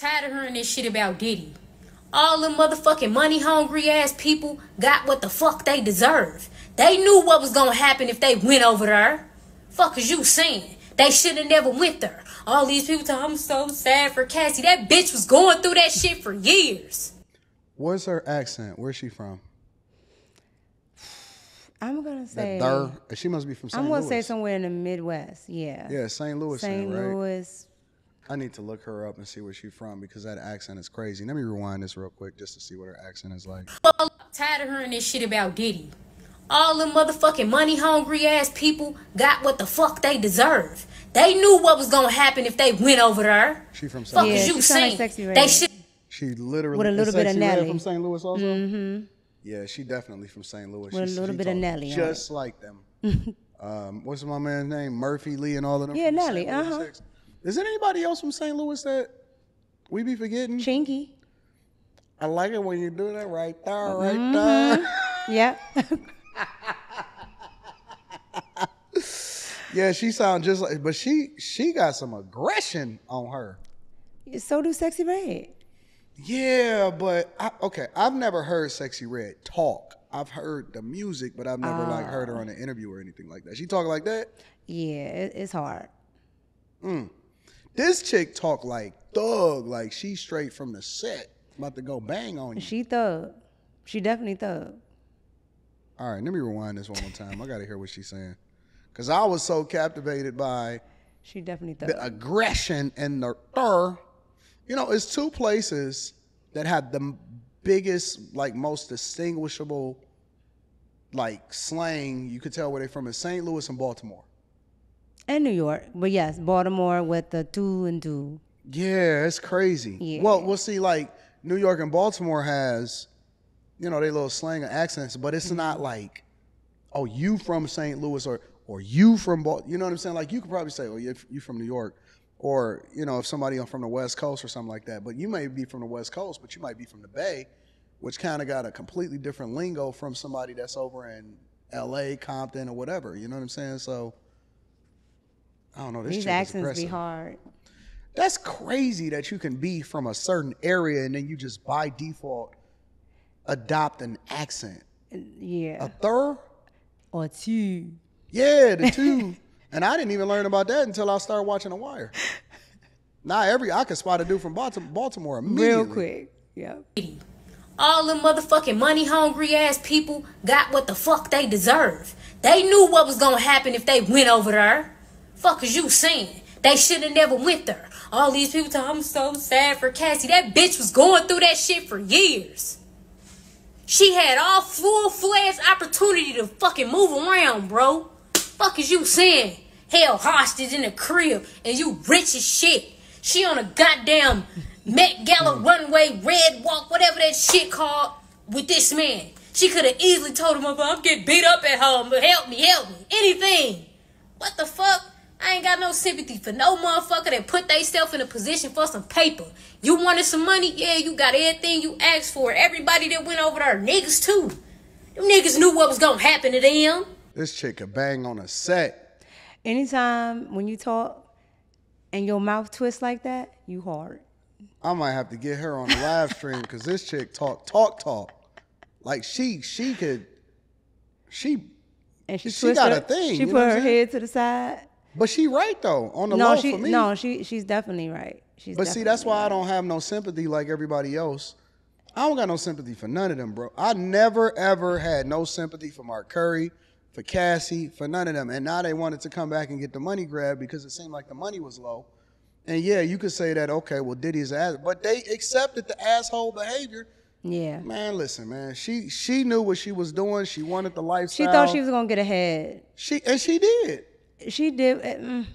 Tired of hearing this shit about Diddy. All them motherfucking money-hungry ass people got what the fuck they deserve. They knew what was gonna happen if they went over there. Fuck is you saying? They shoulda never went there. All these people tell I'm so sad for Cassie. That bitch was going through that shit for years. What's her accent? Where's she from? I'm gonna say she must be from St. Louis. I'm gonna say somewhere in the Midwest. Yeah. Yeah, St. Louis. St. Right? Louis. I need to look her up and see where she's from because that accent is crazy. Let me rewind this real quick just to see what her accent is like. Tired of hearing this shit about Diddy. All them motherfucking money-hungry ass people got what the fuck they deserve. They knew what was gonna happen if they went over there. She from St. Fuck Louis. is you saying? Like they should. She literally with a little bit of Nelly from St. Louis also. Mm-hmm. Yeah, she definitely from St. Louis. With a little bit of Nelly, just like them. What's my man's name? Murphy Lee and all of them. Yeah, Nelly. Is there anybody else from St. Louis that we be forgetting? Chinky. I like it when you do that right there, right there. Yeah. Yeah, she sounds just like, but she got some aggression on her. So do Sexy Red. Yeah, but I've never heard Sexy Red talk. I've heard the music, but I've never heard her on an interview or anything like that. She talk like that? Yeah, it's hard. This chick talk like thug, like she straight from the set, about to go bang on you. She thug. She definitely thug. All right, let me rewind this one more time. I got to hear what she's saying. Because I was so captivated by she definitely thug. The aggression and the You know, it's two places that have the biggest, like most distinguishable, like slang. You could tell where they're from is St. Louis and Baltimore. And New York. But yes, Baltimore with the 2 and 2. Yeah, it's crazy. Yeah. Well, we'll see, like New York and Baltimore has, you know, they little slang and accents, but it's not like, oh, you from St. Louis or you from Baltimore. You know what I'm saying? Like you could probably say, oh, you from New York. Or, you know, if somebody from the West Coast or something like that. But you may be from the West Coast, but you might be from the Bay, which kind of got a completely different lingo from somebody that's over in L.A., Compton, or whatever. You know what I'm saying? So, I don't know. These accents be hard. That's crazy that you can be from a certain area and then you just by default adopt an accent. Yeah. A third? Or two. Yeah, the two. And I didn't even learn about that until I started watching The Wire. Now I can spot a dude from Baltimore immediately. Real quick, yeah. All them motherfucking money-hungry ass people got what the fuck they deserve. They knew what was gonna happen if they went over there. Fuck is you saying? They shoulda never went there. All these people tell I'm so sad for Cassie. That bitch was going through that shit for years. She had all full-fledged opportunity to fucking move around, bro. Fuck is you saying? Held hostage in the crib and you rich as shit. She on a goddamn Met Gala runway, red walk, whatever that shit called, with this man. She could have easily told him, I'm getting beat up at home, but help me, anything. What the fuck? I ain't got no sympathy for no motherfucker that put theyself in a position for some paper. You wanted some money? Yeah, you got everything you asked for. Everybody that went over there, niggas too. Them niggas knew what was gonna happen to them. This chick could bang on a set. Anytime when you talk and your mouth twists like that, you hard. I might have to get her on the live stream because this chick talk. Like she got a thing. She put her head to the side. But she right though, on the low for me. No, she's definitely right. But see, that's why I don't have no sympathy like everybody else. I don't got no sympathy for none of them, bro. I never, ever had no sympathy for Mark Curry, for Cassie, for none of them. And now they wanted to come back and get the money grab because it seemed like the money was low. And yeah, you could say that, okay, well, Diddy's ass. But they accepted the asshole behavior. Yeah. Man, listen, man. She knew what she was doing. She wanted the lifestyle. She thought she was going to get ahead. She did. She did.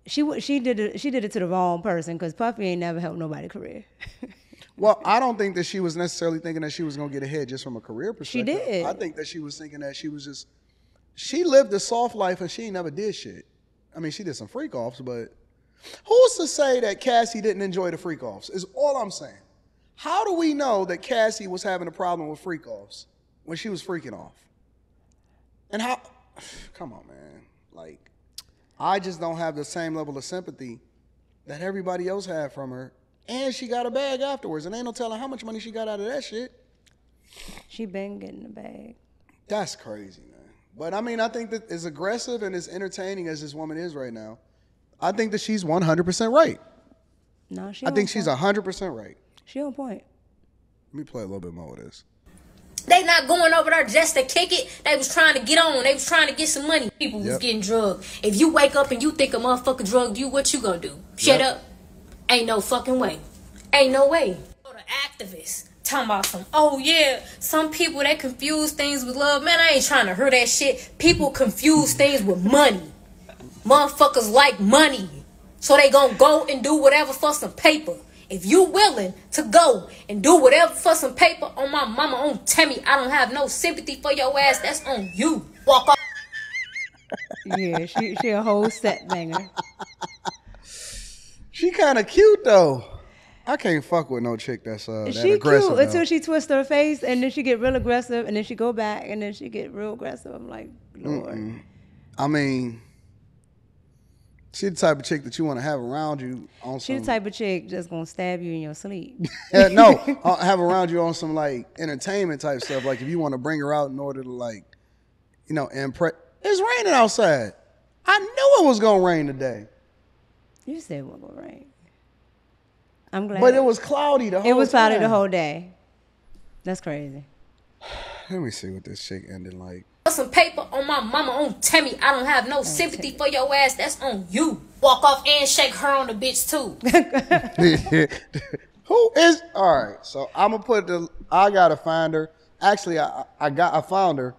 She did it to the wrong person because Puffy ain't never helped nobody's career. Well, I don't think that she was necessarily thinking that she was going to get ahead just from a career perspective. She did. I think that she was thinking that she lived a soft life and she ain't never did shit. I mean, she did some freak offs, but who's to say that Cassie didn't enjoy the freak offs is all I'm saying. How do we know that Cassie was having a problem with freak offs when she was freaking off? And how, come on, man. Like, I just don't have the same level of sympathy that everybody else had from her. And she got a bag afterwards. And ain't no telling how much money she got out of that shit. She been getting the bag. That's crazy, man. But I mean, I think that as aggressive and as entertaining as this woman is right now, I think that she's 100% right. No, I think she's 100% right. She on point. Let me play a little bit more of this. They not going over there just to kick it. They was trying to get on. They was trying to get some money. People was getting drugged. If you wake up and you think a motherfucker drugged you, what you gonna do? Shut up. Ain't no fucking way. Ain't no way. The activists talking about some, oh yeah, some people they confuse things with love. Man, I ain't trying to hear that shit. People confuse things with money. Motherfuckers like money. So they gonna go and do whatever for some paper. If you willing to go and do whatever for some paper, on my mama, on Tammy, I don't have no sympathy for your ass. That's on you. Walk off. Yeah, she a whole set banger. She kind of cute though. I can't fuck with no chick that's that she aggressive. Cute until she twists her face, and then she get real aggressive, and then she go back, and then she get real aggressive. I'm like, Lord. I mean, she the type of chick that you want to have around you on She some... the type of chick just gonna stab you in your sleep. No, have around you on some like entertainment type stuff. Like if you want to bring her out in order to like, you know, impress. It's raining outside. I knew it was gonna rain today. You said it was gonna rain. I'm glad. But it was cloudy the whole time. It was cloudy the whole day. That's crazy. Let me see what this chick ended like. Some paper on my mama, on Tammy. I don't have no sympathy for your ass. That's on you. Walk off and shake her on the bitch too. Who is? All right, so I'm gonna put I gotta find her. Actually, I found her,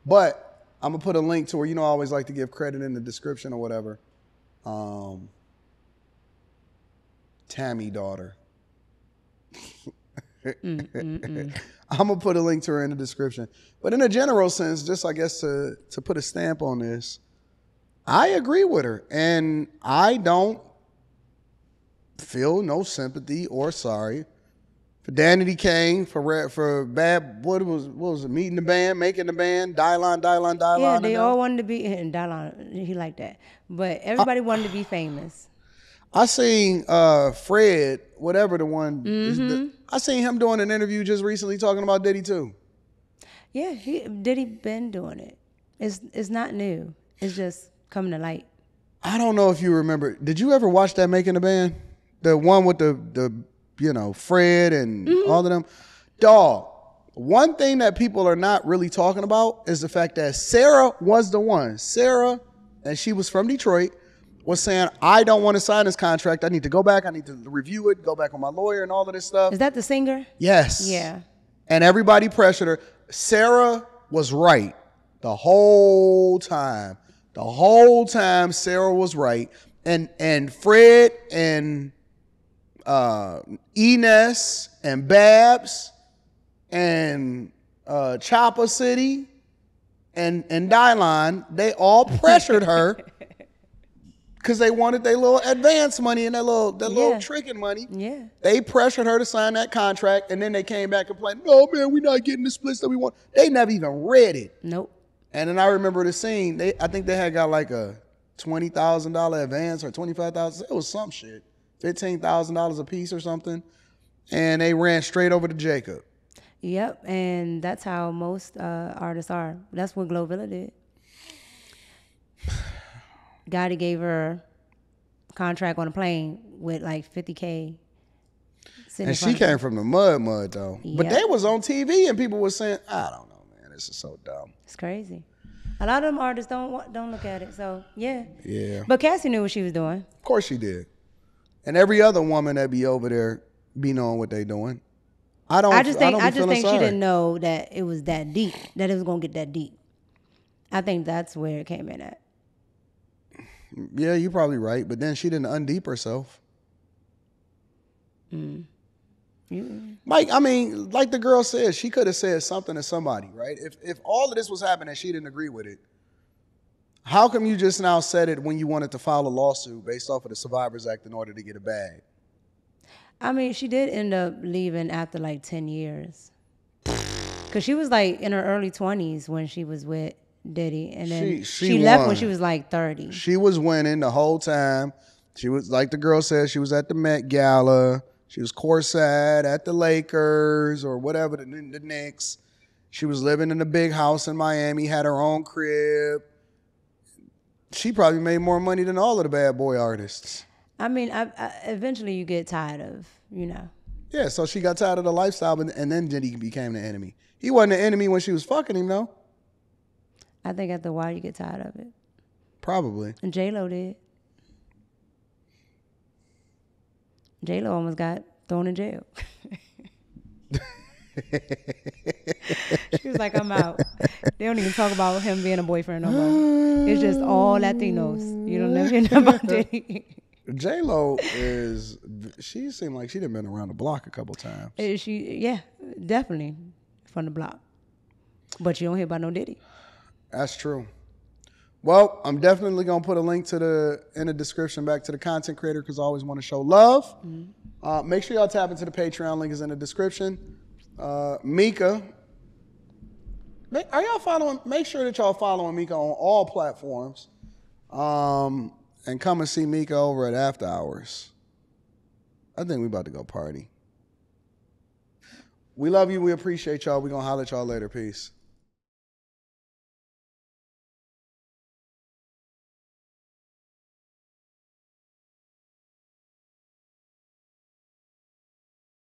but I'm gonna put a link to her. You know, I always like to give credit in the description or whatever. Tammy daughter. I'm gonna put a link to her in the description. But in a general sense, just I guess to put a stamp on this, I agree with her, and I don't feel no sympathy or sorry for Danity Kane for bad. What was it? Meeting the band, making the band, Dylon. Yeah, they all wanted to be, and Dylon, he liked that, but everybody wanted to be famous. I seen Fred, whatever the one. I seen him doing an interview just recently talking about Diddy too. Yeah, Diddy been doing it. It's not new. It's just coming to light. I don't know if you remember. Did you ever watch that Making the Band? The one with the you know, Fred and all of them. Dog. One thing that people are not really talking about is the fact that Sarah was the one. Sarah, and she was from Detroit, was saying, I don't want to sign this contract. I need to go back. I need to review it, go back with my lawyer and all of this stuff. Is that the singer? Yes. Yeah. And everybody pressured her. Sarah was right the whole time. The whole time Sarah was right. And Fred and Ines and Babs and Chopper City and Dylon, they all pressured her because they wanted their little advance money and their little tricking money. Yeah. They pressured her to sign that contract, and then they came back and played, no, man, we're not getting the splits that we want. They never even read it. Nope. And then I remember the scene. I think they had got like a $20,000 advance or $25,000. It was some shit. $15,000 a piece or something. And they ran straight over to Jacob. Yep, and that's how most artists are. That's what Glorilla did. Gotti gave her a contract on a plane with like $50K. And she came from the mud though. Yep. But they was on TV and people were saying, I don't know, man, this is so dumb. It's crazy. A lot of them artists don't look at it. So yeah. Yeah. But Cassie knew what she was doing. Of course she did. And every other woman that be over there be knowing what they doing. I just think she didn't know that it was that deep, that it was gonna get that deep. I think that's where it came in at. Yeah, you're probably right, but then she didn't undeep herself. Like, I mean, like the girl said, she could have said something to somebody, right? If all of this was happening and she didn't agree with it, how come you just now said it when you wanted to file a lawsuit based off of the Survivors Act in order to get a bag? I mean, she did end up leaving after like 10 years. Because she was like in her early 20s when she was with Diddy. And then she left when she was like 30. She was winning the whole time. She was, like the girl said, she was at the Met Gala She was courtside at the Lakers or whatever, the Knicks. She was living in a big house in Miami, had her own crib. She probably made more money than all of the bad boy artists. I mean, eventually you get tired of, Yeah, so she got tired of the lifestyle, and then Diddy became the enemy. He wasn't the enemy when she was fucking him, though. I think after a while you get tired of it. Probably. And J-Lo did. J-Lo almost got thrown in jail. She was like, I'm out. They don't even talk about him being a boyfriend no more. It's just all Latinos. You don't never hear about Diddy. J-Lo she seemed like she'd have been around the block a couple times. Yeah, definitely from the block. But you don't hear about no Diddy. That's true. Well, I'm definitely going to put a link in the description back to the content creator because I always want to show love. Mm-hmm. Make sure y'all tap into the Patreon. Link is in the description. Mika. Are y'all following? Make sure that y'all following Mika on all platforms. And come and see Mika over at After Hours. I think we about to go party. We love you. We appreciate y'all. We're going to holler at y'all later. Peace.